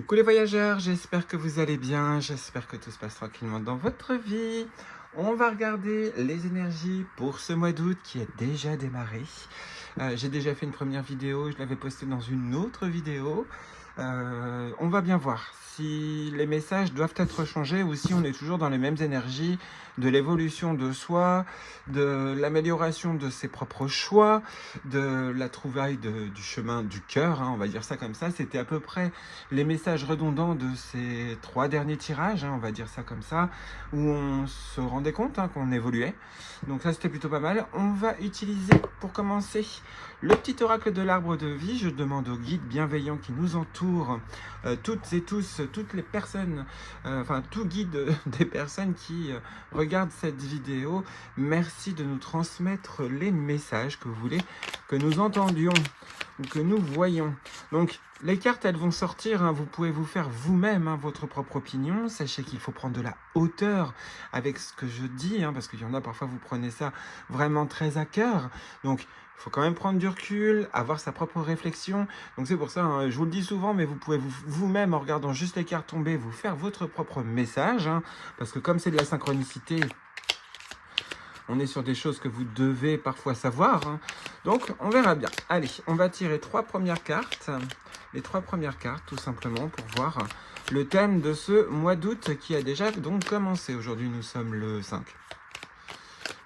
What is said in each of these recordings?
Coucou les voyageurs, j'espère que vous allez bien, j'espère que tout se passe tranquillement dans votre vie. On va regarder les énergies pour ce mois d'août qui est déjà démarré. J'ai déjà fait une première vidéo, je l'avais postée dans une autre vidéo. On va bien voir si les messages doivent être changés ou si on est toujours dans les mêmes énergies de l'évolution de soi, de l'amélioration de ses propres choix, de la trouvaille du chemin du cœur, on va dire ça comme ça. C'était à peu près les messages redondants de ces 3 derniers tirages, on va dire ça comme ça, où on se rendait compte qu'on évoluait. Donc ça, c'était plutôt pas mal. On va utiliser, pour commencer, le petit oracle de l'arbre de vie. Je demande aux guides bienveillants qui nous entourent, toutes et tous, toutes les personnes, enfin tout guide des personnes qui regardent cette vidéo, merci de nous transmettre les messages que vous voulez que nous entendions ou que nous voyons. Donc les cartes, elles vont sortir, vous pouvez vous faire vous-même votre propre opinion. Sachez qu'il faut prendre de la hauteur avec ce que je dis, parce qu'il y en a parfois, vous prenez ça vraiment très à cœur. Donc il faut quand même prendre du recul, avoir sa propre réflexion. Donc c'est pour ça, je vous le dis souvent, mais vous pouvez vous-même, en regardant juste les cartes tomber, vous faire votre propre message. Parce que comme c'est de la synchronicité, on est sur des choses que vous devez parfois savoir. Donc on verra bien. Allez, on va tirer 3 premières cartes. Les 3 premières cartes, tout simplement, pour voir le thème de ce mois d'août qui a déjà donc commencé. Aujourd'hui, nous sommes le 5.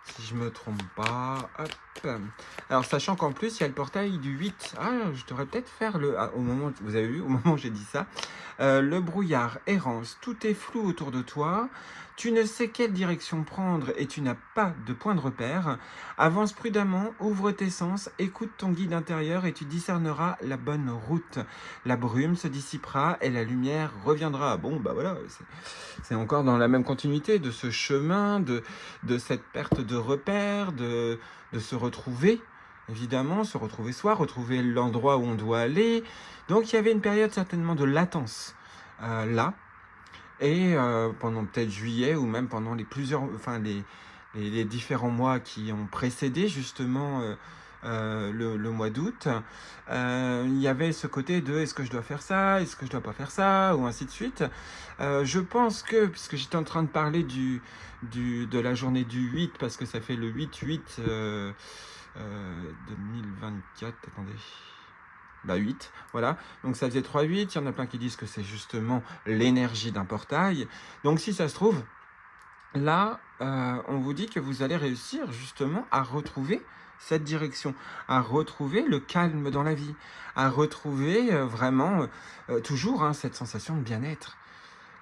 Si je me trompe pas, hop. Alors, sachant qu'en plus, il y a le portail du 8. Ah, je devrais peut-être faire au moment, vous avez vu, au moment où j'ai dit ça. Le brouillard, errance, tout est flou autour de toi. Tu ne sais quelle direction prendre et tu n'as pas de point de repère. Avance prudemment, ouvre tes sens, écoute ton guide intérieur et tu discerneras la bonne route. La brume se dissipera et la lumière reviendra. Bon, bah voilà, c'est encore dans la même continuité de ce chemin, de cette perte de repère, de se retrouver, évidemment, se retrouver soi, retrouver l'endroit où on doit aller. Donc il y avait une période certainement de latence là, et pendant peut-être juillet ou même pendant les différents mois qui ont précédé justement le mois d'août, il y avait ce côté de est-ce que je dois faire ça, est-ce que je dois pas faire ça, ou ainsi de suite. Je pense que, puisque j'étais en train de parler de la journée du 8, parce que ça fait le 8-8 2024, attendez... 8, voilà, donc ça faisait 3-8, il y en a plein qui disent que c'est justement l'énergie d'un portail, donc si ça se trouve, là, on vous dit que vous allez réussir justement à retrouver cette direction, à retrouver le calme dans la vie, à retrouver vraiment toujours cette sensation de bien-être.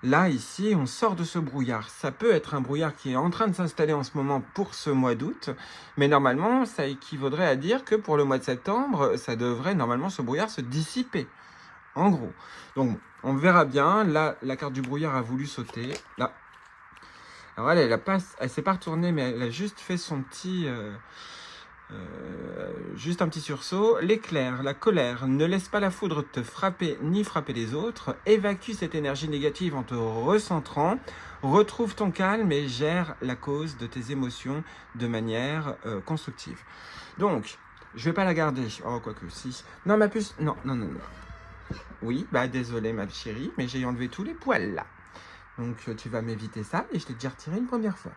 Là, ici, on sort de ce brouillard. Ça peut être un brouillard qui est en train de s'installer en ce moment pour ce mois d'août, mais normalement, ça équivaudrait à dire que pour le mois de septembre, ça devrait normalement, ce brouillard, se dissiper, en gros. Donc, on verra bien. Là, la carte du brouillard a voulu sauter. Là. Alors, elle s'est pas retournée, mais elle a juste fait son petit... juste un petit sursaut. L'éclair, la colère, ne laisse pas la foudre te frapper ni frapper les autres. Évacue cette énergie négative en te recentrant. Retrouve ton calme et gère la cause de tes émotions de manière constructive. Donc, je vais pas la garder. Oh, quoique, si. Non, ma puce, non. Oui, désolé ma chérie, mais j'ai enlevé tous les poils là. Donc, tu vas m'éviter ça et je t'ai déjà retiré une première fois.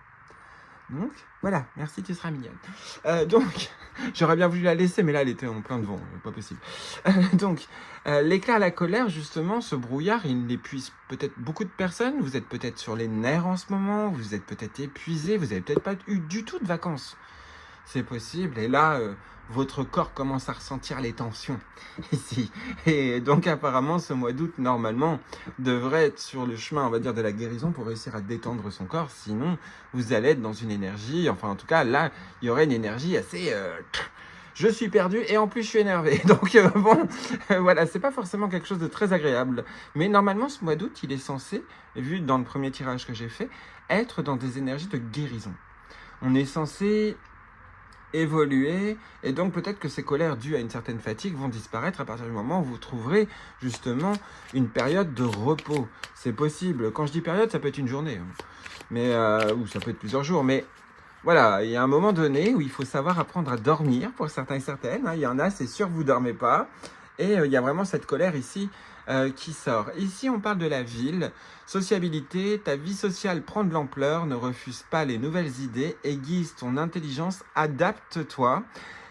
Donc, voilà, merci, tu seras mignonne. Donc, j'aurais bien voulu la laisser, mais là, elle était en plein devant, pas possible. Donc, l'éclair, la colère, justement, ce brouillard, il épuise peut-être beaucoup de personnes. Vous êtes peut-être sur les nerfs en ce moment, vous êtes peut-être épuisé, vous n'avez peut-être pas eu du tout de vacances. C'est possible, et là, votre corps commence à ressentir les tensions ici. Et donc, apparemment, ce mois d'août, normalement, devrait être sur le chemin, on va dire, de la guérison pour réussir à détendre son corps. Sinon, vous allez être dans une énergie, enfin, en tout cas, là, il y aurait une énergie assez... je suis perdu et en plus, je suis énervé. Donc, voilà, c'est pas forcément quelque chose de très agréable. Mais normalement, ce mois d'août, il est censé, vu dans le premier tirage que j'ai fait, être dans des énergies de guérison. On est censé évoluer, et donc peut-être que ces colères dues à une certaine fatigue vont disparaître à partir du moment où vous trouverez justement une période de repos. C'est possible. Quand je dis période, ça peut être une journée, mais ou ça peut être plusieurs jours, mais voilà, il y a un moment donné où il faut savoir apprendre à dormir pour certains et certaines. Il y en a, c'est sûr, vous dormez pas, Et il y a vraiment cette colère ici qui sort. Ici, on parle de la ville, sociabilité, ta vie sociale prend de l'ampleur, ne refuse pas les nouvelles idées, aiguise ton intelligence, adapte-toi,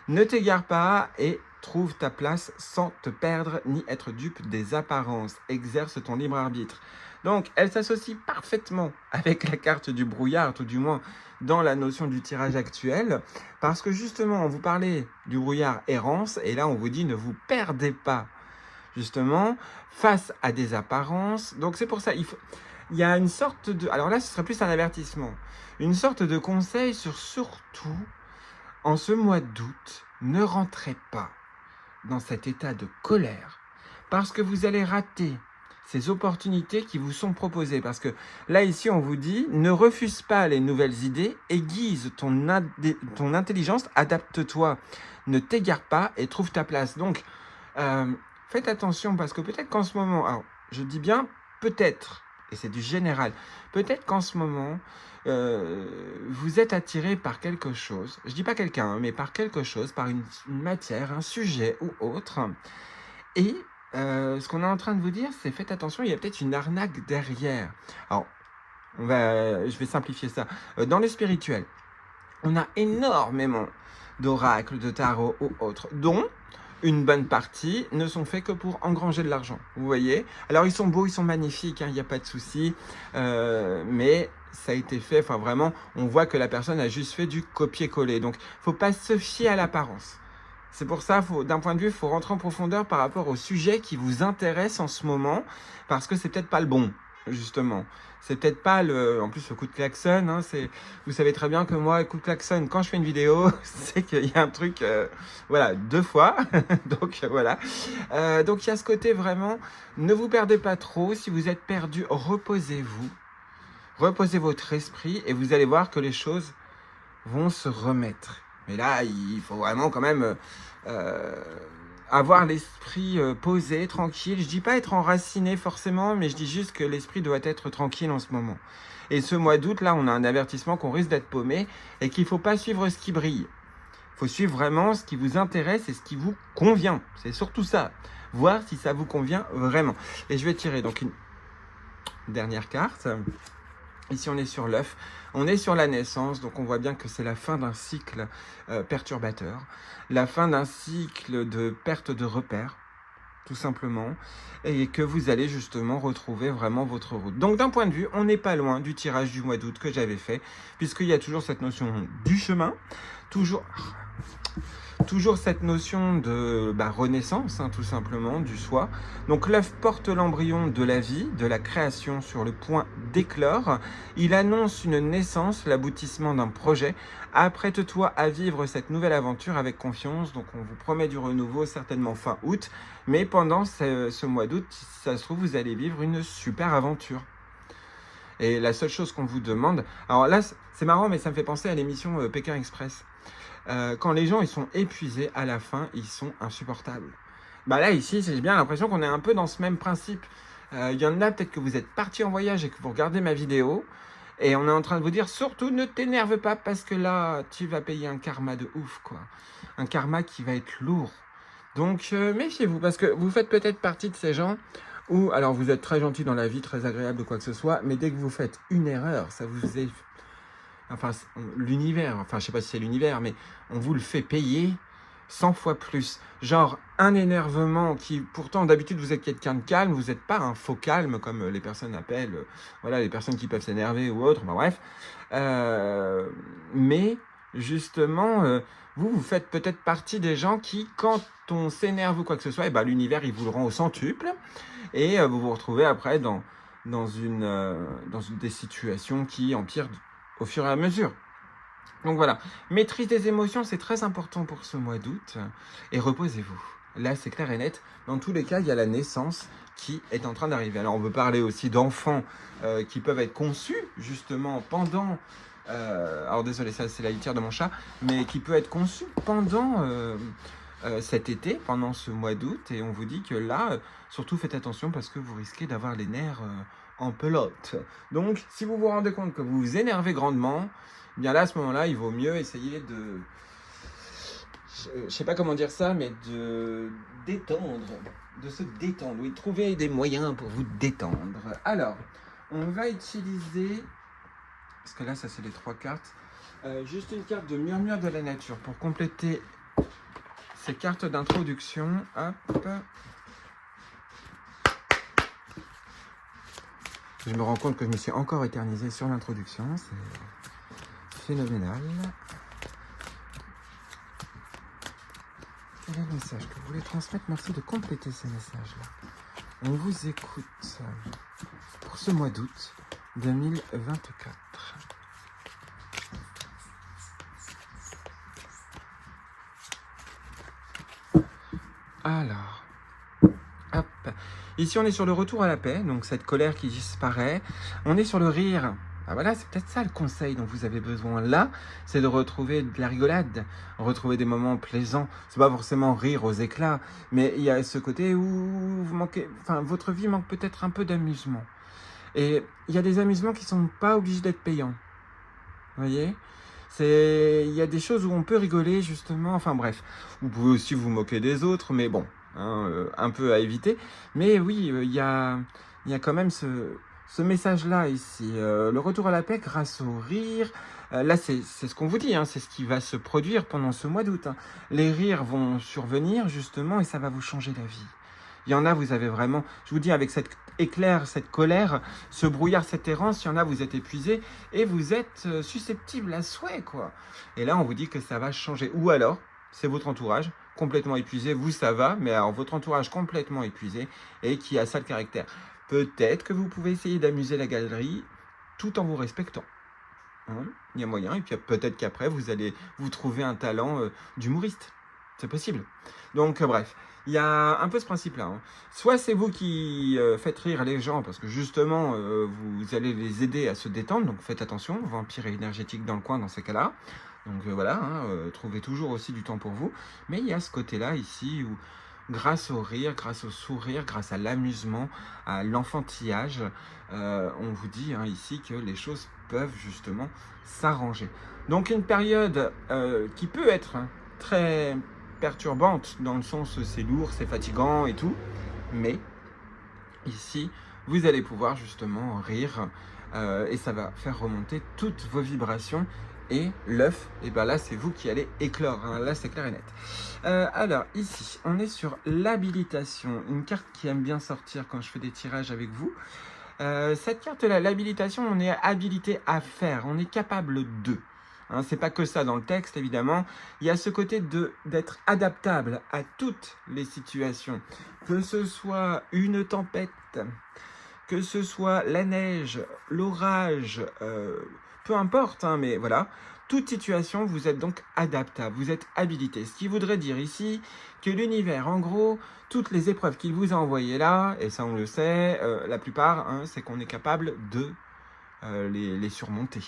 ne t'égare pas et trouve ta place sans te perdre ni être dupe des apparences, exerce ton libre arbitre. Donc, elle s'associe parfaitement avec la carte du brouillard, tout du moins dans la notion du tirage actuel, parce que justement, on vous parlait du brouillard errance, et là, on vous dit ne vous perdez pas, justement, face à des apparences. Donc, c'est pour ça, il y a une sorte de... Alors là, ce serait plus un avertissement, une sorte de conseil sur surtout, en ce mois d'août, ne rentrez pas dans cet état de colère, parce que vous allez rater ces opportunités qui vous sont proposées. Parce que là, ici, on vous dit, ne refuse pas les nouvelles idées, aiguise ton intelligence, adapte-toi, ne t'égare pas et trouve ta place. Donc, faites attention parce que peut-être qu'en ce moment, alors je dis bien peut-être, et c'est du général, peut-être qu'en ce moment, vous êtes attiré par quelque chose, je dis pas quelqu'un, mais par quelque chose, par une matière, un sujet ou autre, et ce qu'on est en train de vous dire, c'est faites attention, il y a peut-être une arnaque derrière. Alors, je vais simplifier ça. Dans le spirituel, on a énormément d'oracles, de tarot ou autres, dont une bonne partie ne sont faits que pour engranger de l'argent. Vous voyez? Alors, ils sont beaux, ils sont magnifiques, il n'y a pas de souci, mais ça a été fait, enfin vraiment, on voit que la personne a juste fait du copier-coller. Donc, il ne faut pas se fier à l'apparence. C'est pour ça, d'un point de vue, il faut rentrer en profondeur par rapport au sujet qui vous intéresse en ce moment, parce que c'est peut-être pas le bon, justement. C'est peut-être pas le... En plus, le coup de klaxon, hein, vous savez très bien que moi, le coup de klaxon, quand je fais une vidéo, c'est qu'il y a un truc, voilà, 2 fois. Donc, voilà. Donc, il y a ce côté vraiment, ne vous perdez pas trop. Si vous êtes perdu, reposez-vous. Reposez votre esprit et vous allez voir que les choses vont se remettre. Mais là, il faut vraiment quand même avoir l'esprit posé, tranquille. Je dis pas être enraciné forcément, mais je dis juste que l'esprit doit être tranquille en ce moment. Et ce mois d'août, là, on a un avertissement qu'on risque d'être paumé et qu'il ne faut pas suivre ce qui brille. Il faut suivre vraiment ce qui vous intéresse et ce qui vous convient. C'est surtout ça. Voir si ça vous convient vraiment. Et je vais tirer donc une dernière carte. Ici, on est sur l'œuf, on est sur la naissance, donc on voit bien que c'est la fin d'un cycle perturbateur, la fin d'un cycle de perte de repères, tout simplement, et que vous allez justement retrouver vraiment votre route. Donc d'un point de vue, on n'est pas loin du tirage du mois d'août que j'avais fait, puisqu'il y a toujours cette notion du chemin, toujours cette notion de renaissance, hein, tout simplement, du soi. Donc l'œuf porte l'embryon de la vie, de la création sur le point d'éclore. Il annonce une naissance, l'aboutissement d'un projet. Apprête-toi à vivre cette nouvelle aventure avec confiance. Donc on vous promet du renouveau, certainement fin août. Mais pendant ce mois d'août, si ça se trouve, vous allez vivre une super aventure. Et la seule chose qu'on vous demande... Alors là, c'est marrant, mais ça me fait penser à l'émission Pékin Express. Quand les gens ils sont épuisés, à la fin, ils sont insupportables. Là, ici, j'ai bien l'impression qu'on est un peu dans ce même principe. Il y en a peut-être que vous êtes parti en voyage et que vous regardez ma vidéo, et on est en train de vous dire, surtout, ne t'énerve pas, parce que là, tu vas payer un karma de ouf, quoi. Un karma qui va être lourd. Donc, méfiez-vous, parce que vous faites peut-être partie de ces gens où, alors, vous êtes très gentil dans la vie, très agréable ou quoi que ce soit, mais dès que vous faites une erreur, ça vous est... Enfin, l'univers, enfin, je sais pas si c'est l'univers, mais on vous le fait payer 100 fois plus. Genre, un énervement qui, pourtant, d'habitude, vous êtes quelqu'un de calme, vous n'êtes pas un faux calme, comme les personnes appellent, voilà, les personnes qui peuvent s'énerver ou autre, bref. Mais, justement, vous faites peut-être partie des gens qui, quand on s'énerve ou quoi que ce soit, l'univers, il vous le rend au centuple, et vous vous retrouvez après dans des situations qui empirent au fur et à mesure. Donc voilà, maîtrise des émotions, c'est très important pour ce mois d'août. Et reposez-vous. Là, c'est clair et net. Dans tous les cas, il y a la naissance qui est en train d'arriver. Alors, on veut parler aussi d'enfants qui peuvent être conçus, justement, pendant... alors, désolé, ça, c'est la litière de mon chat. Mais qui peut être conçu pendant cet été, pendant ce mois d'août. Et on vous dit que là, surtout, faites attention parce que vous risquez d'avoir les nerfs... en pelote. Donc, si vous vous rendez compte que vous vous énervez grandement, bien là, à ce moment-là, il vaut mieux essayer de... je sais pas comment dire ça, mais de détendre, de se détendre. Oui, trouver des moyens pour vous détendre. Alors, on va utiliser, parce que là, ça c'est les 3 cartes, juste une carte de murmure de la nature pour compléter ces cartes d'introduction. Hop. Je me rends compte que je me suis encore éternisé sur l'introduction, c'est phénoménal. Quel est le message que vous voulez transmettre? Merci de compléter ces messages-là. On vous écoute pour ce mois d'août 2024. Alors, hop. Ici, on est sur le retour à la paix, donc cette colère qui disparaît. On est sur le rire. Ah voilà, c'est peut-être ça le conseil dont vous avez besoin là, c'est de retrouver de la rigolade, retrouver des moments plaisants. C'est pas forcément rire aux éclats, mais il y a ce côté où vous manquez, enfin, votre vie manque peut-être un peu d'amusement. Et il y a des amusements qui sont pas obligés d'être payants. Vous voyez? Il y a des choses où on peut rigoler justement, enfin bref. Vous pouvez aussi vous moquer des autres, mais bon, hein, un peu à éviter. Mais oui, il y a quand même ce message-là ici. Le retour à la paix grâce au rire. Là, c'est ce qu'on vous dit, hein, c'est ce qui va se produire pendant ce mois d'août. Hein. Les rires vont survenir justement et ça va vous changer la vie. Il y en a, vous avez vraiment, je vous dis, avec cette éclair, cette colère, ce brouillard, cette errance, il y en a, vous êtes épuisé et vous êtes susceptible à souhait, quoi. Et là, on vous dit que ça va changer. Ou alors, c'est votre entourage complètement épuisé, vous, ça va, mais alors votre entourage complètement épuisé et qui a ça le caractère. Peut-être que vous pouvez essayer d'amuser la galerie tout en vous respectant. Hein, il y a moyen, et puis peut-être qu'après, vous allez vous trouver un talent d'humoriste. C'est possible. Donc, bref. Il y a un peu ce principe-là. Hein. Soit c'est vous qui faites rire les gens parce que justement vous allez les aider à se détendre, donc faites attention, vampire énergétique dans le coin dans ces cas-là. Donc voilà, hein, trouvez toujours aussi du temps pour vous. Mais il y a ce côté-là ici où grâce au rire, grâce au sourire, grâce à l'amusement, à l'enfantillage, on vous dit hein, ici que les choses peuvent justement s'arranger. Donc une période qui peut être hein, très perturbante dans le sens c'est lourd, c'est fatigant et tout, mais ici vous allez pouvoir justement rire et ça va faire remonter toutes vos vibrations et l'œuf, et ben là c'est vous qui allez éclore, hein, là c'est clair et net. Alors ici on est sur l'habilitation, une carte qui aime bien sortir quand je fais des tirages avec vous. Cette carte là, l'habilitation, on est habilité à faire, on est capable de. Hein, c'est pas que ça dans le texte, évidemment. Il y a ce côté d'être adaptable à toutes les situations. Que ce soit une tempête, que ce soit la neige, l'orage, peu importe, hein, mais voilà. Toute situation, vous êtes donc adaptable, vous êtes habilité. Ce qui voudrait dire ici que l'univers, en gros, toutes les épreuves qu'il vous a envoyées là, et ça on le sait, la plupart, hein, c'est qu'on est capable de les surmonter.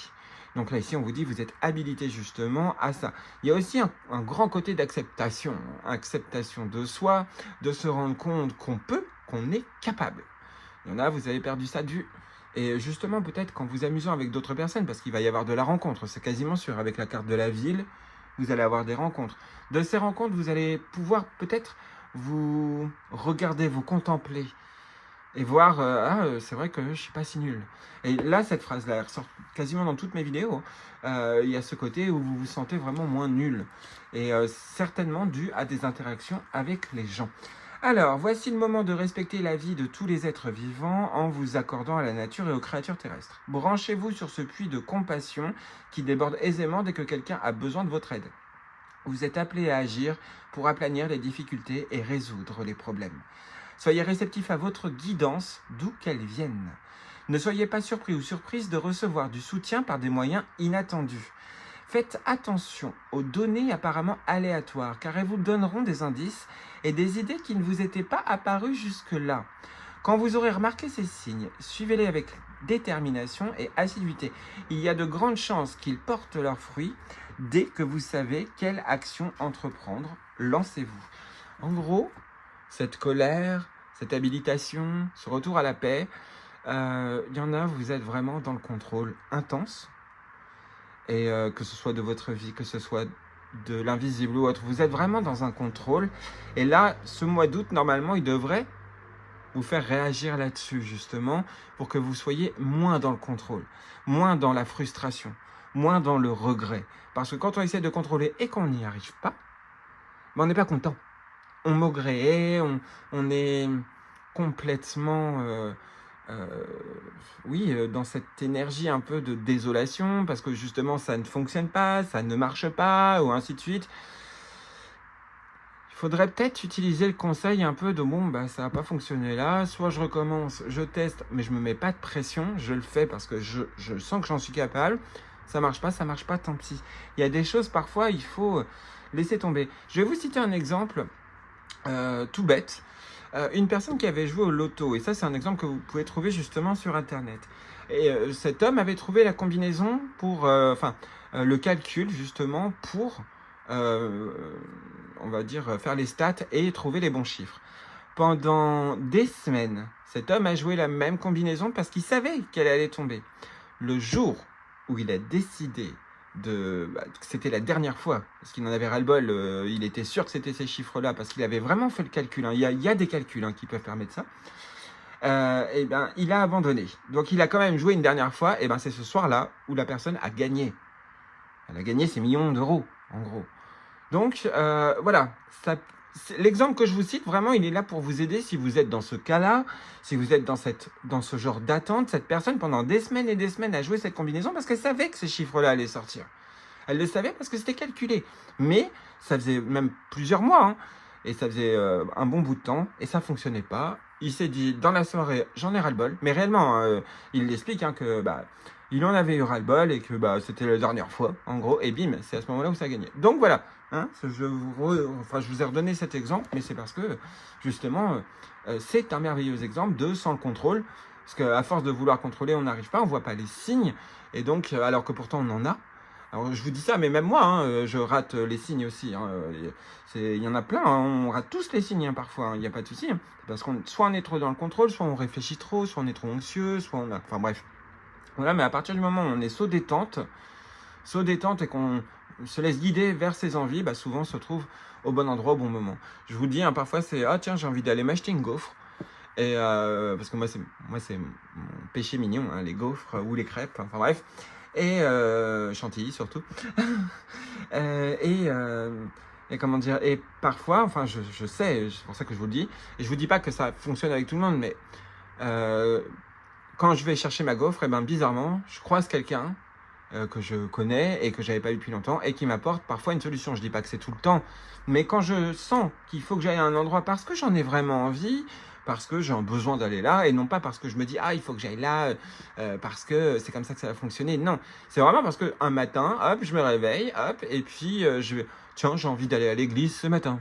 Donc là, ici, on vous dit, vous êtes habilité justement à ça. Il y a aussi un grand côté d'acceptation. Acceptation de soi, de se rendre compte qu'on peut, qu'on est capable. Il y en a, vous avez perdu ça de vue. Et justement, peut-être qu'en vous amusant avec d'autres personnes, parce qu'il va y avoir de la rencontre, c'est quasiment sûr, avec la carte de la ville, vous allez avoir des rencontres. De ces rencontres, vous allez pouvoir peut-être vous regarder, vous contempler, et voir, c'est vrai que je suis pas si nul. Et là, cette phrase-là, elle ressort quasiment dans toutes mes vidéos. Il y a ce côté où vous vous sentez vraiment moins nul. Et certainement dû à des interactions avec les gens. Alors, voici le moment de respecter la vie de tous les êtres vivants en vous accordant à la nature et aux créatures terrestres. Branchez-vous sur ce puits de compassion qui déborde aisément dès que quelqu'un a besoin de votre aide. Vous êtes appelé à agir pour aplanir les difficultés et résoudre les problèmes. Soyez réceptifs à votre guidance, d'où qu'elle vienne. Ne soyez pas surpris ou surprise de recevoir du soutien par des moyens inattendus. Faites attention aux données apparemment aléatoires, car elles vous donneront des indices et des idées qui ne vous étaient pas apparues jusque-là. Quand vous aurez remarqué ces signes, suivez-les avec détermination et assiduité. Il y a de grandes chances qu'ils portent leurs fruits dès que vous savez quelle action entreprendre. Lancez-vous. En gros, cette colère, cette habilitation, ce retour à la paix, il y en a, vous êtes vraiment dans le contrôle intense. Et que ce soit de votre vie, que ce soit de l'invisible ou autre. Vous êtes vraiment dans un contrôle. Et là, ce mois d'août, normalement, il devrait vous faire réagir là-dessus, justement, pour que vous soyez moins dans le contrôle, moins dans la frustration, moins dans le regret. Parce que quand on essaie de contrôler et qu'on n'y arrive pas, ben on n'est pas content. On maugréait, on est complètement... dans cette énergie un peu de désolation, parce que justement ça ne fonctionne pas, ça ne marche pas, ou ainsi de suite. Il faudrait peut-être utiliser le conseil un peu de ça n'a pas fonctionné là, soit je recommence, je teste, mais je me mets pas de pression, je le fais parce que je sens que j'en suis capable. Ça marche pas, tant pis. Il y a des choses parfois, il faut laisser tomber. Je vais vous citer un exemple tout bête. Une personne qui avait joué au loto, et ça c'est un exemple que vous pouvez trouver justement sur internet. Et cet homme avait trouvé la combinaison pour, le calcul justement pour, on va dire, faire les stats et trouver les bons chiffres. Pendant des semaines, cet homme a joué la même combinaison parce qu'il savait qu'elle allait tomber. Le jour où il a décidé que c'était la dernière fois, parce qu'il en avait ras-le-bol, il était sûr que c'était ces chiffres-là, parce qu'il avait vraiment fait le calcul, il y a des calculs qui peuvent permettre ça, il a abandonné. Donc il a quand même joué une dernière fois, et c'est ce soir-là où la personne a gagné. Elle a gagné ses millions d'euros, en gros. Donc voilà, l'exemple que je vous cite, vraiment, il est là pour vous aider si vous êtes dans ce cas-là, si vous êtes dans ce genre d'attente. Cette personne, pendant des semaines et des semaines, a joué cette combinaison parce qu'elle savait que ces chiffres-là allaient sortir. Elle le savait parce que c'était calculé. Mais ça faisait même plusieurs mois, et ça faisait un bon bout de temps, et ça ne fonctionnait pas. Il s'est dit, dans la soirée, j'en ai ras-le-bol. Mais réellement, il l'explique que... il en avait eu ras-le-bol et que c'était la dernière fois, en gros, et bim, c'est à ce moment-là où ça a gagné. Donc voilà, je vous ai redonné cet exemple, mais c'est parce que, justement, c'est un merveilleux exemple de sans le contrôle, parce qu'à force de vouloir contrôler, on n'arrive pas, on ne voit pas les signes, et donc, alors que pourtant on en a. Alors je vous dis ça, mais même moi, je rate les signes aussi. Il y en a plein, on rate tous les signes parfois, il n'y a pas de souci. Parce qu'on soit on est trop dans le contrôle, soit on réfléchit trop, soit on est trop anxieux, soit on a... Enfin bref. Voilà, mais à partir du moment où on est saut détente et qu'on se laisse guider vers ses envies, souvent on se trouve au bon endroit au bon moment. Je vous dis, parfois c'est « Ah tiens, j'ai envie d'aller m'acheter une gaufre ». Et parce que moi c'est mon péché mignon, les gaufres ou les crêpes, enfin bref. Et chantilly surtout. Et comment dire, et parfois, je sais, c'est pour ça que je vous le dis, et je vous dis pas que ça fonctionne avec tout le monde, mais quand je vais chercher ma gaufre, bizarrement, je croise quelqu'un que je connais et que j'avais pas vu depuis longtemps et qui m'apporte parfois une solution. Je dis pas que c'est tout le temps, mais quand je sens qu'il faut que j'aille à un endroit parce que j'en ai vraiment envie, parce que j'ai besoin d'aller là, et non pas parce que je me dis il faut que j'aille là parce que c'est comme ça que ça va fonctionner. Non, c'est vraiment parce que un matin, hop, je me réveille, hop, et puis tiens, j'ai envie d'aller à l'église ce matin.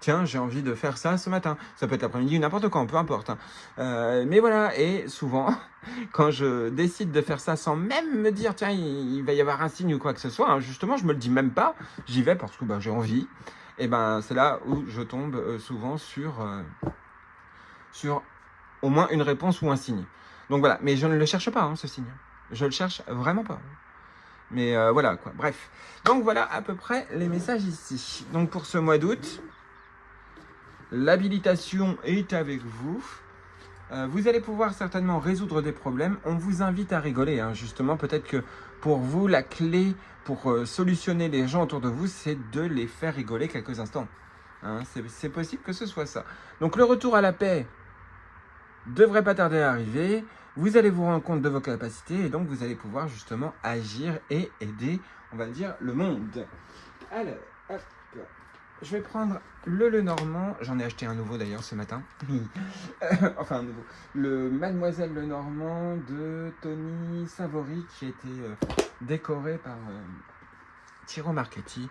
Tiens, j'ai envie de faire ça ce matin. Ça peut être l'après-midi ou n'importe quand, peu importe. Mais voilà, et souvent, quand je décide de faire ça sans même me dire, tiens, il va y avoir un signe ou quoi que ce soit, justement, je me le dis même pas, j'y vais parce que j'ai envie. Et c'est là où je tombe souvent sur au moins une réponse ou un signe. Donc voilà, mais je ne le cherche pas, ce signe. Je le cherche vraiment pas. Mais voilà, quoi. Bref. Donc voilà à peu près les messages ici. Donc pour ce mois d'août, l'habilitation est avec vous. Vous allez pouvoir certainement résoudre des problèmes. On vous invite à rigoler, justement. Peut-être que pour vous, la clé pour solutionner les gens autour de vous, c'est de les faire rigoler quelques instants. C'est possible que ce soit ça. Donc le retour à la paix devrait pas tarder à arriver. Vous allez vous rendre compte de vos capacités et donc vous allez pouvoir justement agir et aider, on va dire, le monde. Alors, hop, je vais prendre le Lenormand. J'en ai acheté un nouveau d'ailleurs ce matin. Enfin un nouveau. Le Mademoiselle Lenormand de Tony Savori qui a été décoré par Thierry Marchetti.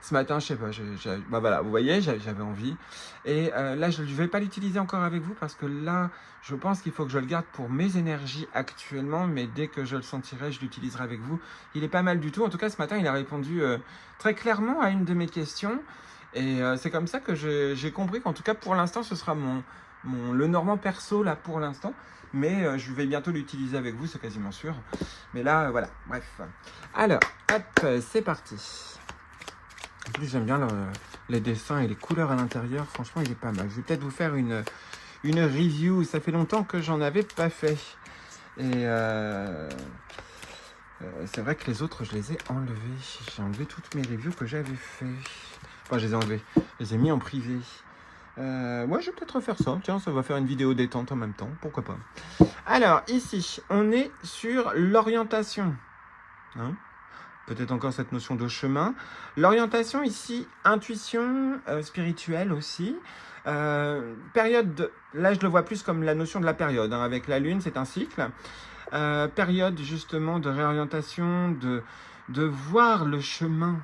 Ce matin, je sais pas, voilà, vous voyez, j'avais envie. Et là, je ne vais pas l'utiliser encore avec vous parce que là, je pense qu'il faut que je le garde pour mes énergies actuellement. Mais dès que je le sentirai, je l'utiliserai avec vous. Il est pas mal du tout. En tout cas, ce matin, il a répondu très clairement à une de mes questions. Et c'est comme ça que j'ai compris qu'en tout cas, pour l'instant, ce sera mon Lenormand perso, là, pour l'instant. Mais je vais bientôt l'utiliser avec vous, c'est quasiment sûr. Mais là, voilà, bref. Alors, hop, c'est parti. En plus, j'aime bien les dessins et les couleurs à l'intérieur. Franchement, il est pas mal. Je vais peut-être vous faire une review. Ça fait longtemps que j'en avais pas fait. Et c'est vrai que les autres, je les ai enlevés. J'ai enlevé toutes mes reviews que j'avais fait. Enfin, je les ai enlevés. Je les ai mis en privé. Moi, je vais peut-être refaire ça. Tiens, ça va faire une vidéo détente en même temps. Pourquoi pas. Alors, ici, on est sur l'orientation. Hein, peut-être encore cette notion de chemin. L'orientation ici, intuition spirituelle aussi. Période, là je le vois plus comme la notion de la période. Hein, avec la lune, c'est un cycle. Période justement de réorientation, de voir le chemin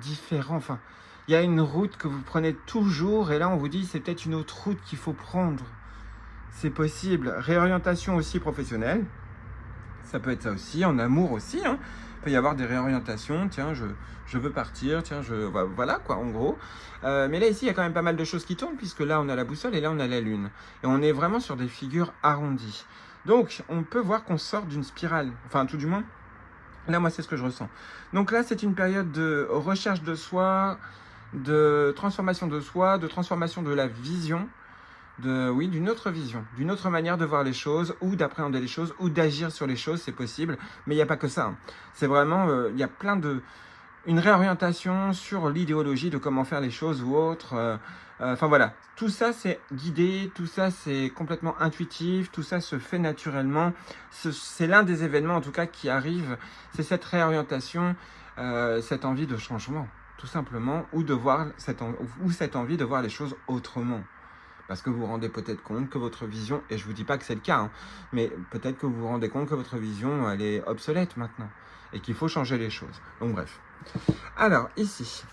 différent. Enfin, il y a une route que vous prenez toujours et là on vous dit c'est peut-être une autre route qu'il faut prendre. C'est possible. Réorientation aussi professionnelle. Ça peut être ça aussi, en amour aussi. Hein. Il peut y avoir des réorientations. Tiens, je veux partir. Tiens, voilà quoi, en gros. Mais là, ici, il y a quand même pas mal de choses qui tournent, puisque là, on a la boussole et là, on a la lune. Et on est vraiment sur des figures arrondies. Donc, on peut voir qu'on sort d'une spirale. Enfin, tout du moins, là, moi, c'est ce que je ressens. Donc là, c'est une période de recherche de soi, de transformation de soi, de transformation de la vision. D'une autre vision, d'une autre manière de voir les choses, ou d'appréhender les choses, ou d'agir sur les choses, c'est possible. Mais il n'y a pas que ça. Hein. C'est vraiment, il y a plein de... Une réorientation sur l'idéologie de comment faire les choses ou autre. Enfin voilà, tout ça c'est guidé, tout ça c'est complètement intuitif, tout ça se fait naturellement. C'est l'un des événements en tout cas qui arrive, c'est cette réorientation, cette envie de changement, tout simplement, ou cette envie de voir les choses autrement. Parce que vous vous rendez peut-être compte que votre vision, et je ne vous dis pas que c'est le cas, hein, mais peut-être que vous vous rendez compte que votre vision, elle est obsolète maintenant, et qu'il faut changer les choses. Donc bref. Alors, ici,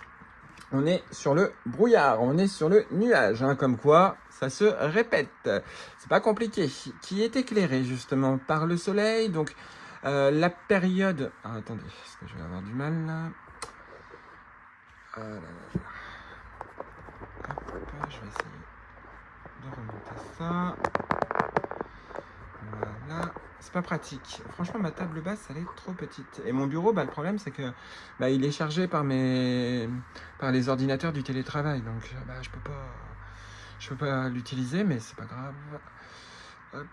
on est sur le brouillard, on est sur le nuage, hein, comme quoi ça se répète. C'est pas compliqué. Qui est éclairé justement par le soleil, donc la période... Ah, attendez, est-ce que je vais avoir du mal là? Hop, je vais essayer de remonter ça. Voilà. C'est pas pratique. Franchement, ma table basse, elle est trop petite. Et mon bureau, le problème, c'est que il est chargé par les ordinateurs du télétravail. Donc, je peux pas l'utiliser, mais c'est pas grave. Hop.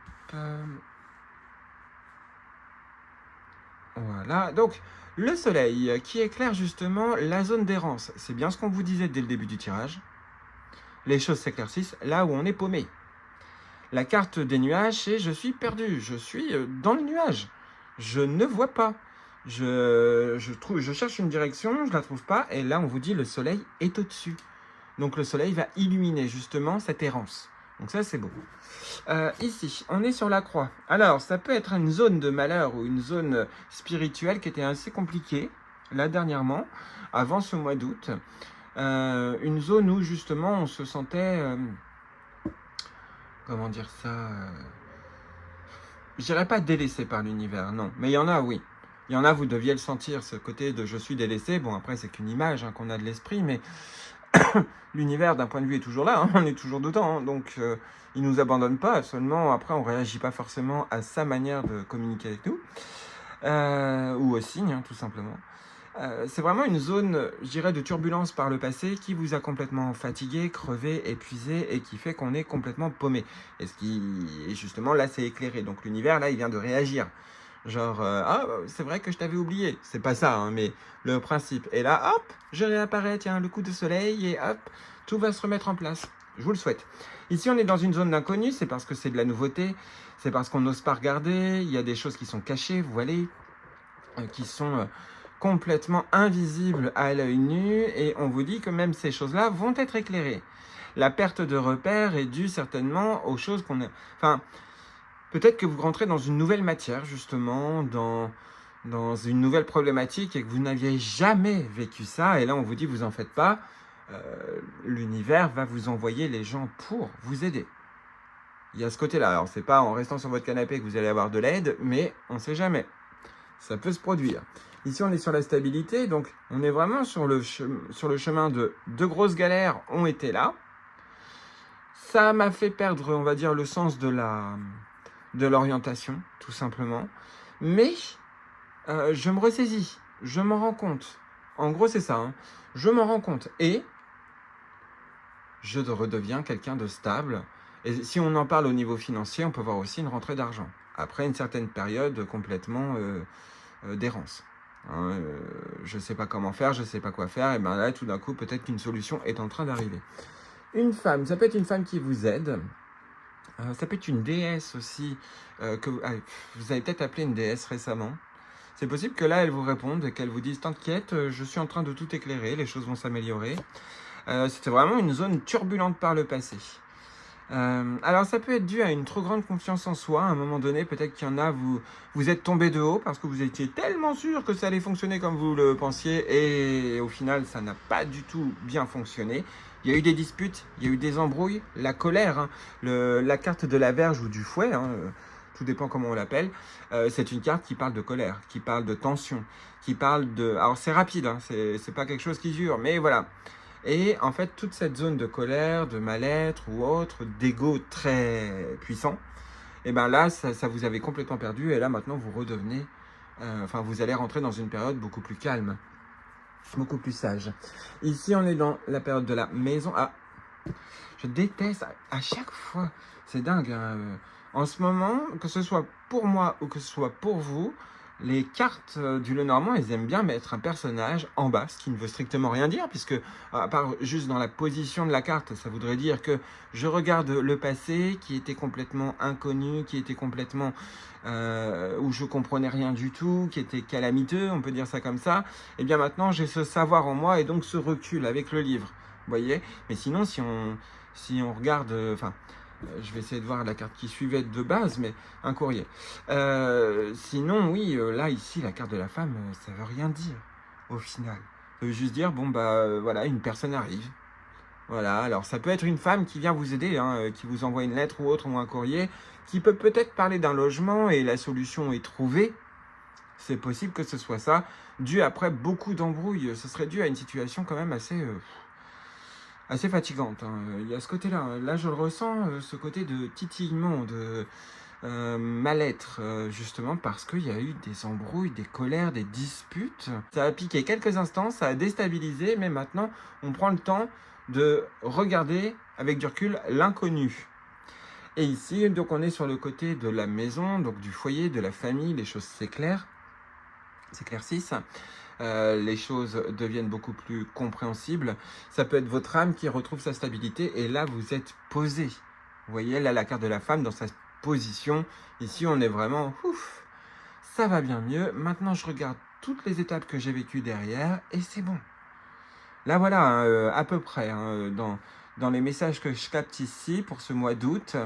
Voilà. Donc, le soleil qui éclaire justement la zone d'errance. C'est bien ce qu'on vous disait dès le début du tirage. Les choses s'éclaircissent là où on est paumé. La carte des nuages, c'est je suis perdu, je suis dans le nuage. Je ne vois pas. Je cherche une direction, je ne la trouve pas, et là on vous dit le soleil est au-dessus. Donc le soleil va illuminer justement cette errance. Donc ça c'est beau. Ici, on est sur la croix. Alors ça peut être une zone de malheur ou une zone spirituelle qui était assez compliquée, là dernièrement, avant ce mois d'août. Une zone où justement on se sentait... comment dire ça, je dirais pas délaissé par l'univers, non. Mais il y en a, oui. Il y en a, vous deviez le sentir, ce côté de je suis délaissé. Bon, après, c'est qu'une image qu'on a de l'esprit, mais l'univers, d'un point de vue, est toujours là. Hein, on est toujours dedans. Hein, donc, il nous abandonne pas. Seulement, après, on réagit pas forcément à sa manière de communiquer avec nous. Ou aux signes, hein, tout simplement. C'est vraiment une zone, je dirais, de turbulence par le passé qui vous a complètement fatigué, crevé, épuisé et qui fait qu'on est complètement paumé. Et justement, là, c'est éclairé. Donc l'univers, là, il vient de réagir. Genre, c'est vrai que je t'avais oublié. C'est pas ça, hein, mais le principe. Et là, hop, je réapparais, tiens, le coup de soleil et hop, tout va se remettre en place. Je vous le souhaite. Ici, on est dans une zone d'inconnu, c'est parce que c'est de la nouveauté, c'est parce qu'on n'ose pas regarder, il y a des choses qui sont cachées, vous voyez, qui sont... complètement invisible à l'œil nu, et on vous dit que même ces choses-là vont être éclairées. La perte de repères est due certainement aux choses qu'on a... Enfin, peut-être que vous rentrez dans une nouvelle matière, justement, dans une nouvelle problématique, et que vous n'aviez jamais vécu ça, et là on vous dit, vous en faites pas, l'univers va vous envoyer les gens pour vous aider. Il y a ce côté-là. Alors, c'est pas en restant sur votre canapé que vous allez avoir de l'aide, mais on ne sait jamais. Ça peut se produire. Ici, on est sur la stabilité, donc on est vraiment sur le chemin de grosses galères ont été là. Ça m'a fait perdre, on va dire, le sens de l'orientation, tout simplement. Mais je me ressaisis, je m'en rends compte. En gros, c'est ça. Hein. Je m'en rends compte. Et je redeviens quelqu'un de stable. Et si on en parle au niveau financier, on peut voir aussi une rentrée d'argent. Après une certaine période complètement d'errance. Hein, je ne sais pas comment faire, je ne sais pas quoi faire. Et bien là, tout d'un coup, peut-être qu'une solution est en train d'arriver. Une femme, ça peut être une femme qui vous aide. Ça peut être une déesse aussi. Vous avez peut-être appelé une déesse récemment. C'est possible que là, elle vous réponde et qu'elle vous dise « T'inquiète, je suis en train de tout éclairer, les choses vont s'améliorer. » C'était vraiment une zone turbulente par le passé. Alors, ça peut être dû à une trop grande confiance en soi. À un moment donné, peut-être qu'il y en a, vous êtes tombé de haut parce que vous étiez tellement sûr que ça allait fonctionner comme vous le pensiez et au final, ça n'a pas du tout bien fonctionné. Il y a eu des disputes, il y a eu des embrouilles, la colère, hein, la carte de la verge ou du fouet, hein, tout dépend comment on l'appelle, c'est une carte qui parle de colère, qui parle de tension, qui parle de... Alors c'est rapide, hein, c'est pas quelque chose qui dure, mais voilà. Et en fait, toute cette zone de colère, de mal-être ou autre, d'ego très puissant, et bien là, ça vous avait complètement perdu, et là maintenant vous redevenez, vous allez rentrer dans une période beaucoup plus calme, beaucoup plus sage. Ici, on est dans la période de la maison. Ah, je déteste à chaque fois. C'est dingue. Hein. En ce moment, que ce soit pour moi ou que ce soit pour vous, les cartes du Lenormand, elles aiment bien mettre un personnage en bas, ce qui ne veut strictement rien dire, puisque, à part juste dans la position de la carte, ça voudrait dire que je regarde le passé, qui était complètement inconnu, qui était complètement... où je comprenais rien du tout, qui était calamiteux, on peut dire ça comme ça. Et bien maintenant, j'ai ce savoir en moi et donc ce recul avec le livre. Vous voyez? Mais sinon, si on regarde... je vais essayer de voir la carte qui suivait de base, mais un courrier. Sinon, oui, là, ici, la carte de la femme, ça veut rien dire, au final. Ça veut juste dire, bon, voilà, une personne arrive. Voilà, alors ça peut être une femme qui vient vous aider, hein, qui vous envoie une lettre ou autre, ou un courrier, qui peut peut-être parler d'un logement et la solution est trouvée. C'est possible que ce soit ça, dû après beaucoup d'embrouilles. Ce serait dû à une situation quand même assez fatigante. Hein. Il y a ce côté-là. Hein. Là, je le ressens, ce côté de titillement, de mal-être, justement, parce qu'il y a eu des embrouilles, des colères, des disputes. Ça a piqué quelques instants, ça a déstabilisé, mais maintenant, on prend le temps de regarder avec du recul l'inconnu. Et ici, donc, on est sur le côté de la maison, donc du foyer, de la famille, les choses s'éclaircissent. Les choses deviennent beaucoup plus compréhensibles. Ça peut être votre âme qui retrouve sa stabilité et là, vous êtes posé. Vous voyez, là, la carte de la femme dans sa position. Ici, on est vraiment, ouf, ça va bien mieux. Maintenant, je regarde toutes les étapes que j'ai vécues derrière et c'est bon. Là, voilà, hein, à peu près, hein, dans les messages que je capte ici pour ce mois d'août,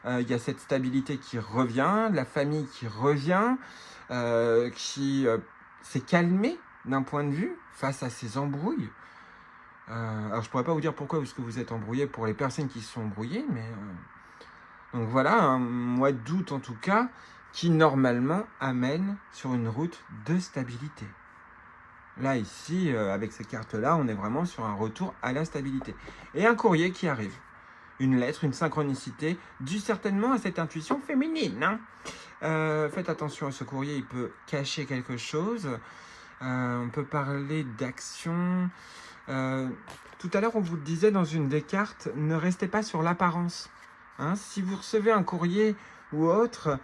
il y a cette stabilité qui revient, la famille qui revient, qui s'est calmée d'un point de vue face à ces embrouilles. Alors, je ne pourrais pas vous dire pourquoi est-ce que vous êtes embrouillé pour les personnes qui se sont embrouillées, mais... Donc voilà, un mois d'août en tout cas, qui normalement amène sur une route de stabilité. Là, ici, avec ces cartes-là, on est vraiment sur un retour à la stabilité. Et un courrier qui arrive. Une lettre, une synchronicité, due certainement à cette intuition féminine. Hein. Faites attention à ce courrier, il peut cacher quelque chose. On peut parler d'action. Tout à l'heure, on vous disait dans une des cartes, ne restez pas sur l'apparence. Hein, si vous recevez un courrier ou autre,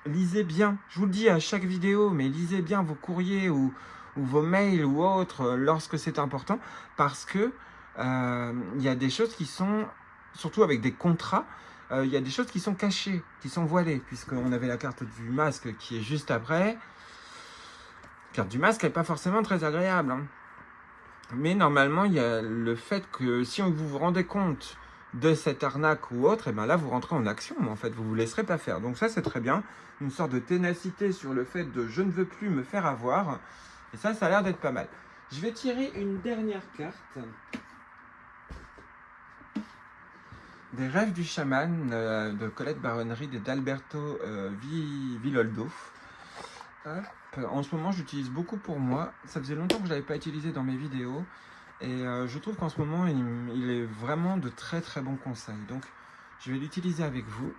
lisez bien. Je vous le dis à chaque vidéo, mais lisez bien vos courriers ou vos mails ou autres lorsque c'est important, parce que il y a des choses qui sont, surtout avec des contrats, il y a des choses qui sont cachées, qui sont voilées, puisqu'on avait la carte du masque qui est juste après. La carte du masque n'est pas forcément très agréable. Hein. Mais normalement, il y a le fait que si vous vous rendez compte de cette arnaque ou autre, et bien là, vous rentrez en action, en fait, vous ne vous laisserez pas faire. Donc ça, c'est très bien. Une sorte de ténacité sur le fait de « je ne veux plus me faire avoir ». Et ça a l'air d'être pas mal. Je vais tirer une dernière carte. Des rêves du chaman de Colette Baronnerie et d'Alberto Villoldo. En ce moment, j'utilise beaucoup pour moi. Ça faisait longtemps que je ne l'avais pas utilisé dans mes vidéos. Et je trouve qu'en ce moment, il est vraiment de très très bons conseils. Donc, je vais l'utiliser avec vous.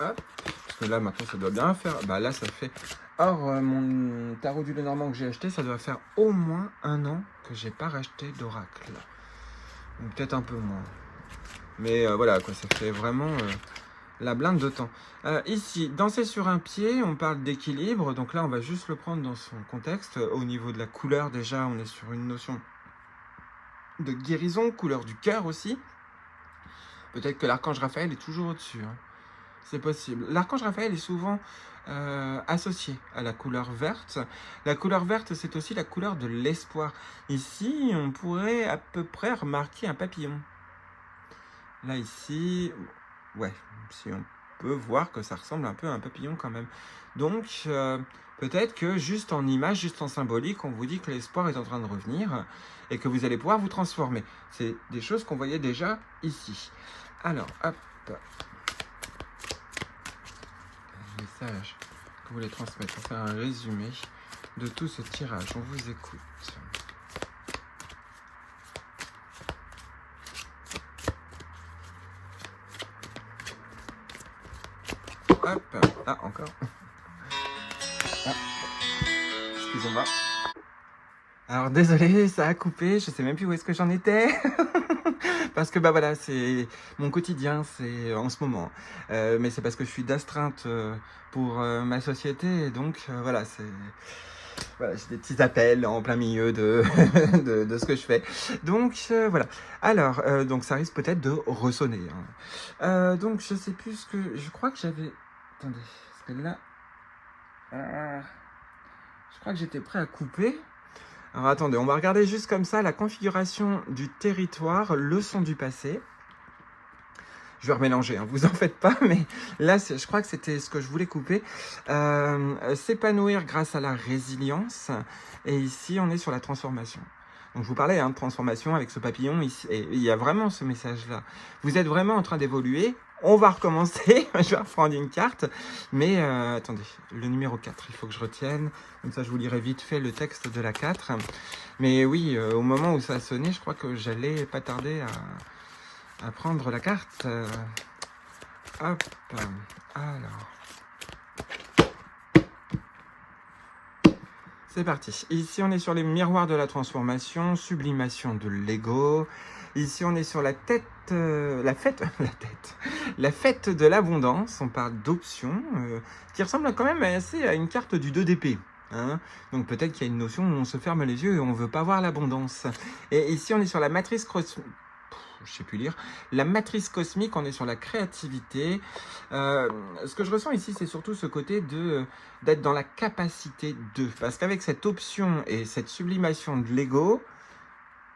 Hop. Parce que là, maintenant, ça doit bien faire. Bah là, ça fait Or, mon tarot du Lenormand que j'ai acheté, ça doit faire au moins 1 an que j'ai pas racheté d'oracle. Ou peut-être un peu moins. Mais voilà, quoi, ça fait vraiment la blinde de temps. Ici, danser sur un pied, on parle d'équilibre. Donc là, on va juste le prendre dans son contexte. Au niveau de la couleur, déjà, on est sur une notion de guérison, couleur du cœur aussi. Peut-être que l'archange Raphaël est toujours au-dessus. Hein. C'est possible. L'archange Raphaël est souvent associé à la couleur verte. La couleur verte, c'est aussi la couleur de l'espoir. Ici, on pourrait à peu près remarquer un papillon. Là, ici, ouais, si on peut voir que ça ressemble un peu à un papillon quand même. Donc, peut-être que juste en image, juste en symbolique, on vous dit que l'espoir est en train de revenir et que vous allez pouvoir vous transformer. C'est des choses qu'on voyait déjà ici. Alors, hop. Message que vous voulez transmettre pour faire un résumé de tout ce tirage. On vous écoute. Hop. Ah, encore. Ah. Excusez-moi. Alors désolé, ça a coupé, je sais même plus où est-ce que j'en étais. Parce que bah voilà, c'est mon quotidien, c'est en ce moment. Mais c'est parce que je suis d'astreinte pour ma société, et donc voilà, c'est voilà, j'ai des petits appels en plein milieu de, de ce que je fais. Donc voilà. Alors, donc ça risque peut-être de ressonner. Hein. Donc je sais plus ce que. Je crois que j'avais. Attendez, parce que là. Je crois que j'étais prêt à couper. Alors attendez, on va regarder juste comme ça la configuration du territoire, le son du passé. Je vais remélanger, hein, vous en faites pas, mais là, je crois que c'était ce que je voulais couper. S'épanouir grâce à la résilience. Et ici, on est sur la transformation. Donc je vous parlais de transformation avec ce papillon, ici, et il y a vraiment ce message-là. Vous êtes vraiment en train d'évoluer. On va recommencer, je vais reprendre une carte, mais attendez, le numéro 4, il faut que je retienne, comme ça je vous lirai vite fait le texte de la 4. Mais oui, au moment où ça a sonné, je crois que j'allais pas tarder à prendre la carte. Hop, alors... C'est parti. Ici, on est sur les miroirs de la transformation, sublimation de l'ego. Ici, on est sur la tête, la fête de l'abondance. On parle d'options, qui ressemble quand même assez à une carte du 2 d'épée. Hein. Donc peut-être qu'il y a une notion où on se ferme les yeux et on ne veut pas voir l'abondance. Et ici, on est sur la matrice je sais plus lire. La matrice cosmique, on est sur la créativité. Ce que je ressens ici, c'est surtout ce côté d'être dans la capacité de. Parce qu'avec cette option et cette sublimation de l'ego,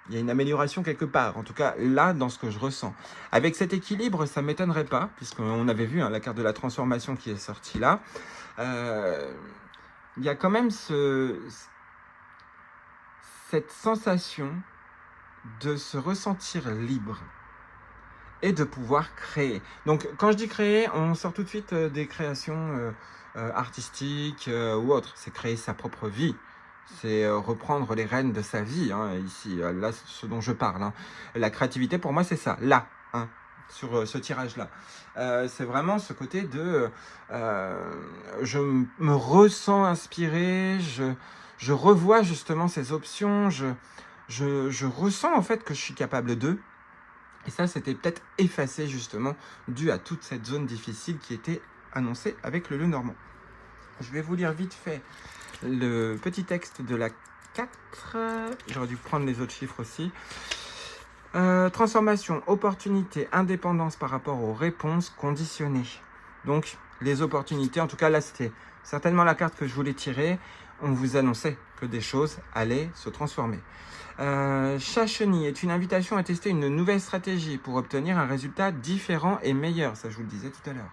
il y a une amélioration quelque part. En tout cas, là, dans ce que je ressens. Avec cet équilibre, ça ne m'étonnerait pas, puisqu'on avait vu la carte de la transformation qui est sortie là. Il y a quand même cette sensation de se ressentir libre et de pouvoir créer. Donc quand je dis créer, on sort tout de suite des créations artistiques ou autres. C'est créer sa propre vie. C'est reprendre les rênes de sa vie, hein, ici, là, ce dont je parle. Hein. La créativité, pour moi, c'est ça, là, hein, sur ce tirage-là. C'est vraiment ce côté de... je me ressens inspiré, je revois justement ces options, je ressens en fait que je suis capable d'eux. Et ça, c'était peut-être effacé justement dû à toute cette zone difficile qui était annoncée avec le Lenormand. Je vais vous lire vite fait le petit texte de la 4. J'aurais dû prendre les autres chiffres aussi. Transformation, opportunité, indépendance par rapport aux réponses conditionnées. Donc, les opportunités, en tout cas là, c'était certainement la carte que je voulais tirer. On vous annonçait que des choses allaient se transformer. Chat-chenille est une invitation à tester une nouvelle stratégie pour obtenir un résultat différent et meilleur. Ça, je vous le disais tout à l'heure.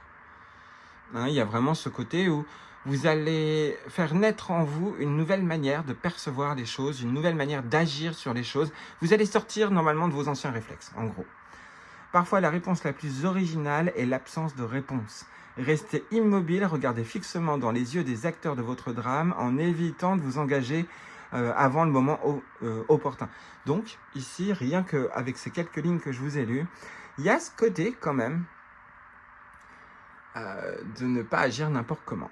Hein, il y a vraiment ce côté où vous allez faire naître en vous une nouvelle manière de percevoir les choses, une nouvelle manière d'agir sur les choses. Vous allez sortir normalement de vos anciens réflexes, en gros. Parfois, la réponse la plus originale est l'absence de réponse. Restez immobile, regardez fixement dans les yeux des acteurs de votre drame en évitant de vous engager avant le moment opportun. Donc, ici, rien qu'avec ces quelques lignes que je vous ai lues, il y a ce côté quand même de ne pas agir n'importe comment.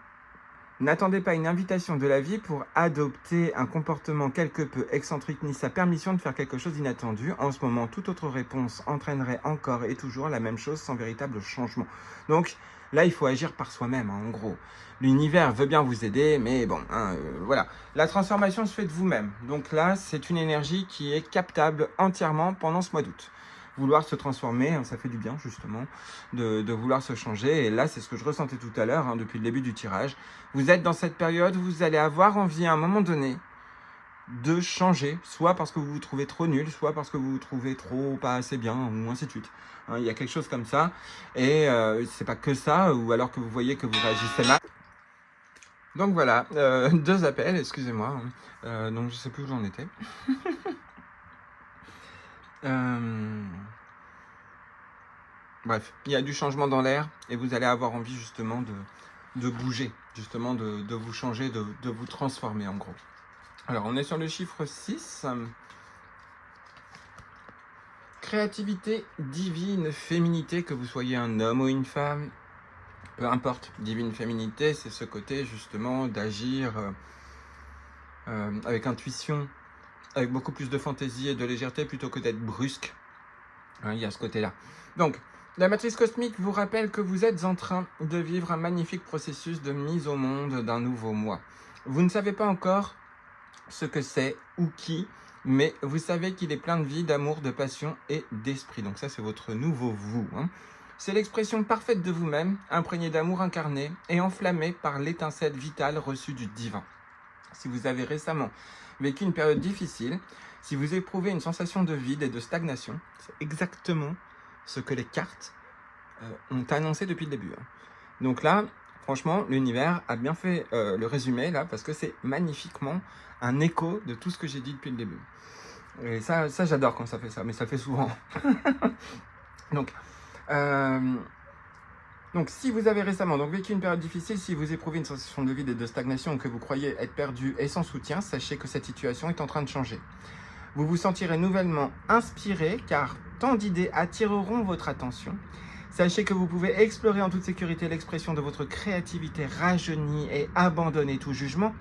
N'attendez pas une invitation de la vie pour adopter un comportement quelque peu excentrique ni sa permission de faire quelque chose d'inattendu. En ce moment, toute autre réponse entraînerait encore et toujours la même chose sans véritable changement. Donc là, il faut agir par soi-même, hein, en gros. L'univers veut bien vous aider, mais bon, hein, voilà. La transformation se fait de vous-même. Donc là, c'est une énergie qui est captable entièrement pendant ce mois d'août. Vouloir se transformer, hein, ça fait du bien justement de vouloir se changer. Et là, c'est ce que je ressentais tout à l'heure, hein, depuis le début du tirage. Vous êtes dans cette période où vous allez avoir envie à un moment donné de changer, soit parce que vous vous trouvez trop nul, soit parce que vous vous trouvez trop pas assez bien, ou ainsi de suite. Hein, il y a quelque chose comme ça. Et c'est pas que ça, ou alors que vous voyez que vous réagissez mal. Donc voilà, 2 appels, excusez-moi. Donc je sais plus où j'en étais. Bref, il y a du changement dans l'air et vous allez avoir envie justement de bouger, justement de vous changer, de vous transformer en gros. Alors on est sur le chiffre 6. Créativité divine, féminité, que vous soyez un homme ou une femme, peu importe. Divine féminité, c'est ce côté justement d'agir avec intuition, avec beaucoup plus de fantaisie et de légèreté plutôt que d'être brusque. Hein, il y a ce côté-là. Donc, la matrice cosmique vous rappelle que vous êtes en train de vivre un magnifique processus de mise au monde d'un nouveau moi. Vous ne savez pas encore ce que c'est ou qui, mais vous savez qu'il est plein de vie, d'amour, de passion et d'esprit. Donc ça, c'est votre nouveau vous. Hein. C'est l'expression parfaite de vous-même, imprégné d'amour incarné et enflammé par l'étincelle vitale reçue du divin. Si vous avez récemment vécu une période difficile, si vous éprouvez une sensation de vide et de stagnation, c'est exactement ce que les cartes ont annoncé depuis le début. Hein. Donc là, franchement, l'univers a bien fait le résumé là, parce que c'est magnifiquement un écho de tout ce que j'ai dit depuis le début. Et ça j'adore quand ça fait ça, mais ça le fait souvent. Donc, si vous avez récemment vécu une période difficile, si vous éprouvez une sensation de vide et de stagnation, que vous croyez être perdu et sans soutien, sachez que cette situation est en train de changer. Vous vous sentirez nouvellement inspiré, car tant d'idées attireront votre attention. Sachez que vous pouvez explorer en toute sécurité l'expression de votre créativité rajeunie et abandonner tout jugement,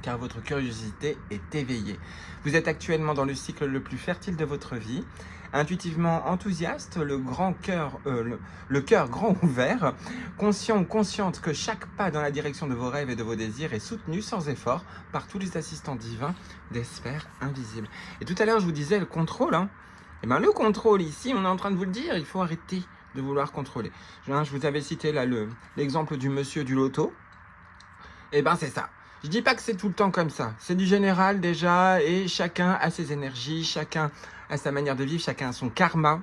car votre curiosité est éveillée. Vous êtes actuellement dans le cycle le plus fertile de votre vie, intuitivement enthousiaste, le cœur grand ouvert, conscient ou consciente que chaque pas dans la direction de vos rêves et de vos désirs est soutenu sans effort par tous les assistants divins des sphères invisibles. Et tout à l'heure, je vous disais le contrôle. Hein. Et bien le contrôle ici, on est en train de vous le dire, il faut arrêter de vouloir contrôler. Je vous avais cité là l'exemple du monsieur du loto. Et ben c'est ça. Je dis pas que c'est tout le temps comme ça. C'est du général déjà et chacun a ses énergies, chacun a sa manière de vivre, chacun a son karma.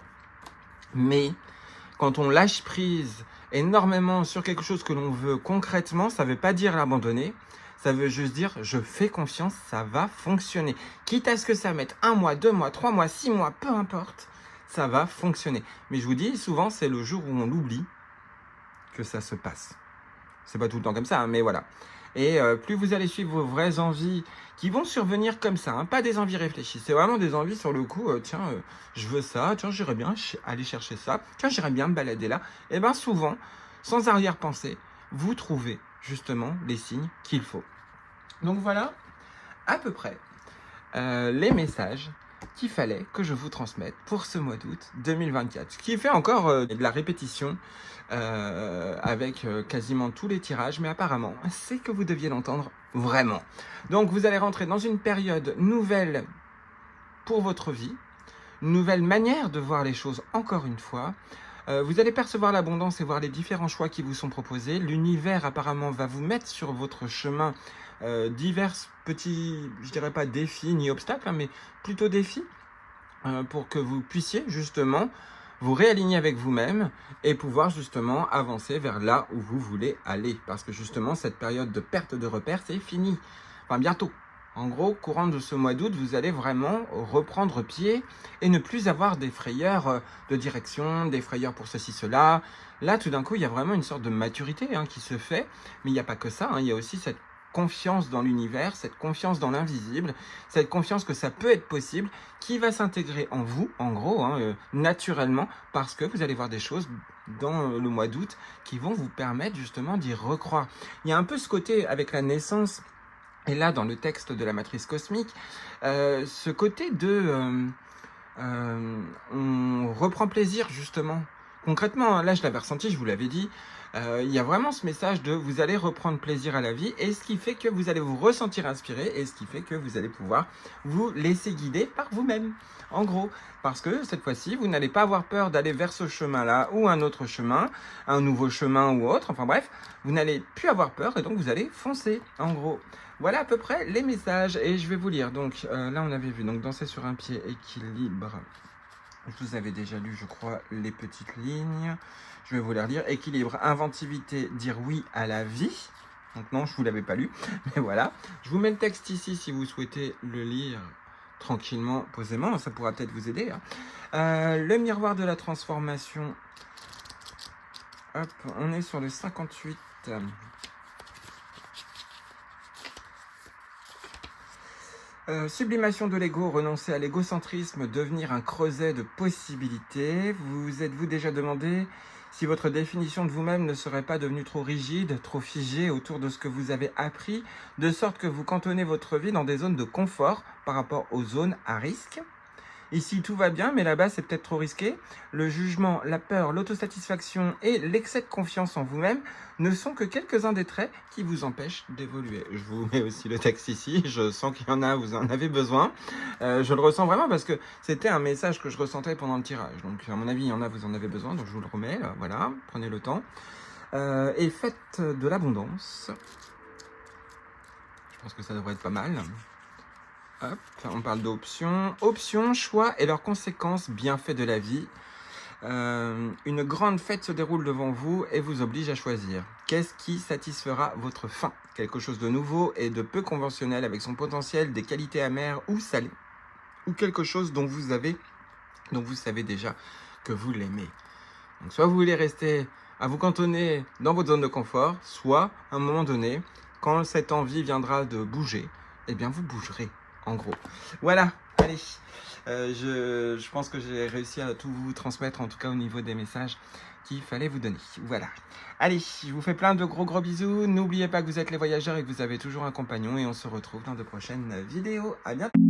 Mais quand on lâche prise énormément sur quelque chose que l'on veut concrètement, ça veut pas dire l'abandonner. Ça veut juste dire je fais confiance, ça va fonctionner. Quitte à ce que ça mette 1 mois, 2 mois, 3 mois, 6 mois, peu importe, ça va fonctionner. Mais je vous dis, souvent c'est le jour où on l'oublie que ça se passe. C'est pas tout le temps comme ça, hein, mais voilà. Et plus vous allez suivre vos vraies envies qui vont survenir comme ça, hein, pas des envies réfléchies, c'est vraiment des envies sur le coup, je veux ça, tiens, j'irais bien aller chercher ça, tiens, j'irais bien me balader là. Et bien souvent, sans arrière-pensée, vous trouvez justement les signes qu'il faut. Donc voilà, à peu près, les messages qu'il fallait que je vous transmette pour ce mois d'août 2024. Ce qui fait encore de la répétition avec quasiment tous les tirages, mais apparemment, c'est que vous deviez l'entendre vraiment. Donc, vous allez rentrer dans une période nouvelle pour votre vie, une nouvelle manière de voir les choses encore une fois. Vous allez percevoir l'abondance et voir les différents choix qui vous sont proposés. L'univers apparemment va vous mettre sur votre chemin divers petits, je dirais pas défis ni obstacles, hein, mais plutôt défis pour que vous puissiez justement vous réaligner avec vous-même et pouvoir justement avancer vers là où vous voulez aller. Parce que justement, cette période de perte de repères, c'est fini. Enfin, bientôt. En gros, courant de ce mois d'août, vous allez vraiment reprendre pied et ne plus avoir des frayeurs de direction, des frayeurs pour ceci, cela. Là, tout d'un coup, il y a vraiment une sorte de maturité qui se fait. Mais il n'y a pas que ça. Il y a aussi cette confiance dans l'univers, cette confiance dans l'invisible, cette confiance que ça peut être possible, qui va s'intégrer en vous, en gros, naturellement, parce que vous allez voir des choses dans le mois d'août qui vont vous permettre justement d'y recroire. Il y a un peu ce côté avec la naissance, et là dans le texte de la matrice cosmique, ce côté de... on reprend plaisir justement. Concrètement, là je l'avais ressenti, je vous l'avais dit, il y a vraiment ce message de vous allez reprendre plaisir à la vie, et ce qui fait que vous allez vous ressentir inspiré, et ce qui fait que vous allez pouvoir vous laisser guider par vous-même, en gros. Parce que cette fois-ci, vous n'allez pas avoir peur d'aller vers ce chemin-là, ou un autre chemin, un nouveau chemin ou autre, enfin bref, vous n'allez plus avoir peur, et donc vous allez foncer, en gros. Voilà à peu près les messages, et je vais vous lire. Donc là on avait vu, donc danser sur un pied, équilibre. Je vous avais déjà lu, je crois, les petites lignes. Je vais vous les relire. Équilibre, inventivité, dire oui à la vie. Donc non, je ne vous l'avais pas lu, mais voilà. Je vous mets le texte ici si vous souhaitez le lire tranquillement, posément. Ça pourra peut-être vous aider. Le miroir de la transformation. Hop, on est sur le 58. Sublimation de l'ego, renoncer à l'égocentrisme, devenir un creuset de possibilités. Vous êtes-vous déjà demandé si votre définition de vous-même ne serait pas devenue trop rigide, trop figée autour de ce que vous avez appris, de sorte que vous cantonnez votre vie dans des zones de confort par rapport aux zones à risque? Ici, tout va bien, mais là-bas, c'est peut-être trop risqué. Le jugement, la peur, l'autosatisfaction et l'excès de confiance en vous-même ne sont que quelques-uns des traits qui vous empêchent d'évoluer. Je vous mets aussi le texte ici. Je sens qu'il y en a, vous en avez besoin. Je le ressens vraiment parce que c'était un message que je ressentais pendant le tirage. Donc, à mon avis, il y en a, vous en avez besoin. Donc, je vous le remets. Là, voilà, prenez le temps. Et faites de l'abondance. Je pense que ça devrait être pas mal. Hop, on parle d'options. Options, choix et leurs conséquences, bienfaits de la vie. Une grande fête se déroule devant vous et vous oblige à choisir. Qu'est-ce qui satisfera votre faim? Quelque chose de nouveau et de peu conventionnel avec son potentiel, des qualités amères ou salées. Ou quelque chose dont vous savez déjà que vous l'aimez. Donc soit vous voulez rester à vous cantonner dans votre zone de confort, soit à un moment donné, quand cette envie viendra de bouger, eh bien vous bougerez. En gros. Voilà, allez. Je pense que j'ai réussi à tout vous transmettre, en tout cas au niveau des messages qu'il fallait vous donner. Voilà. Allez, je vous fais plein de gros bisous. N'oubliez pas que vous êtes les voyageurs et que vous avez toujours un compagnon. Et on se retrouve dans de prochaines vidéos. À bientôt.